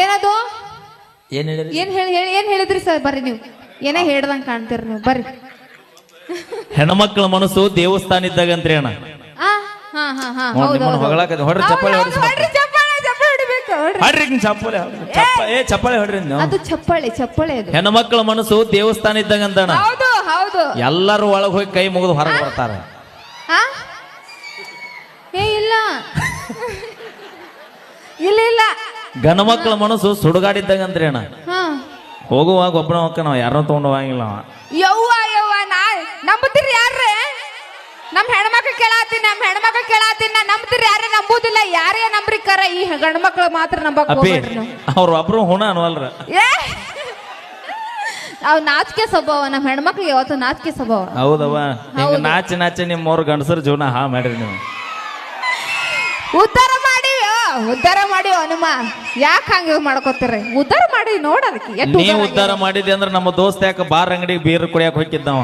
ಏನದು ಏನ್ ಹೇಳಿರಿ? ಏನ್ ಹೇಳಿದ್ರಿ ಸರ್? ಬರ್ರಿ ನೀವು ಏನೇ ಹೇಳ್ದಂಗ್ ಕಾಣ್ತೀರಿ ನೀವು, ಬರ್ರಿ. ಹೆಣ್ಮಕ್ಳ ಮನಸ್ಸು ದೇವಸ್ಥಾನ ಇದ್ದಾಗ ಅಂತ್ರಿ ಅಣ್ಣ. ಹೊಡ್ರಿ ಚಪ್ಪಾಳೆ ಹೊಡ್ರಿ ನೀವು. ಅದು ಚಪ್ಪಾಳೆ ಅದು. ಹೆಣ್ಮಕ್ಳ ಮನಸ್ಸು ದೇವಸ್ಥಾನ ಇದ್ದಾಗ ಅಂತಣ್ಣ. ಹೌದು. ಎಲ್ಲರೂ ಒಳಗ್ ಹೋಗಿ ಕೈ ಮುಗಿದು ಹೊರಗೆ ಬರ್ತಾರ. ಇಲ್ಲ ಇಲ್ಲ ಗಂಡ ಮಕ್ಳ ಮನಸ್ಸು ಸುಡುಗಾಡಿದ್ದಾಗ ಅಂತ್ರಿ ಅಣ್ಣ. ಹೋಗುವಾಗ ಒಬ್ಬನ ಮಕ್ಕ ನಾವ್ ಯಾರೋ ತಗೊಂಡು ಹೋಗಂಗಿಲ್ಲ. ಯವ್ವ ನಾ ನಂಬುತ್ತೀರಿ ಯಾರ್ರೆ? ನಮ್ ಹೆಣ್ಮಕ್ಳು ಕೇಳಾತೀನಿ ನಾ ನಂಬ್ತೀರಿ? ಯಾರೇ ನಂಬುದಿಲ್ಲ. ಯಾರೇ ನಂಬ್ರಿ ಕರ, ಈ ಗಂಡ ಮಕ್ಳು ಮಾತ್ರ ನಂಬಕ್ ಹೋಗ್ಬೇಡ್ರಿ ನೀವು. ಅವ್ರ ಒಬ್ರು ಹುಣ ಅನ್ವಲ್ರ. ಅವ್ ನಾಚಿಕೆ ಸ್ವಭಾವ. ನಮ್ ಹೆಣ್ಮಕ್ಳಿಗೆ ಯಾವತ್ತು ನಾಚಿಕೆ ಸ್ವಭಾವ. ಹೌದವ್ವ. ಹಿಂಗ ನಾಚಿ ನಿಮ್ಮವ್ರ ಗಂಡಸರ ಜೀವನ ಹಾ ಮಾಡ್ರಿ ನೀವು. ಉದ್ಧಾರ ಮಾಡಿ ಹನುಮ, ಯಾಕೆ ಹಂಗ ಮಾಡ್ಕೋತೀರಿ? ಉದ್ಧಾರ ಮಾಡಿ ನೋಡೋದಕ್ಕೆ. ನೀವು ಉದ್ಧಾರ ಮಾಡಿದೆ ಅಂದ್ರೆ ನಮ್ಮ ದೋಸ್ತ ಯಾಕೆ ಬಾರ್ ಅಂಗಡಿಗೆ ಬೀರ್ ಕುಡಿಯಕ್ ಹೋಗಿದ್ದವ.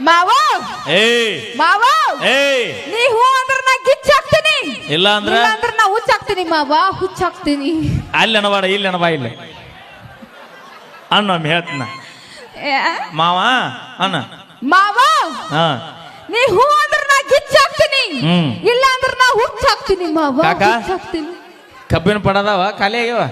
ಮಾವ ನೀ ಹೂ ಅಂದ್ರ ನಾ ಗಿಚ್ಚಾಕ್ತೀನಿ, ಇಲ್ಲ ಅಂದ್ರ ನಾ ಹುಚ್ಚಾಕ್ತೀನಿ. ಮಾವ ಹುಚ್ಚಾಕ್ತೀನಿ. ಅಲ್ಲಿ ಅನಬಾಡ, ಇಲ್ಲಿ ಅನಬಾ, ಇಲ್ಲಿ ಅಣ್ಣ ಹೇಳ್ತೀನ. ಮಾವ ಅಣ್ಣ ಮಾವ ನೀ ಹೂ ಅಂದ್ರ ನಾ ಗಿಚ್ಚಾಕ್ತೀನಿ, ಇಲ್ಲ ಅಂದ್ರ ನಾ ಹುಚ್ಚಾಕ್ತೀನಿ. ಮಾವ ಕಬ್ಬಿನ ಪಡದವ ಖಾಲಿ ಆಗ್ಯಾವ.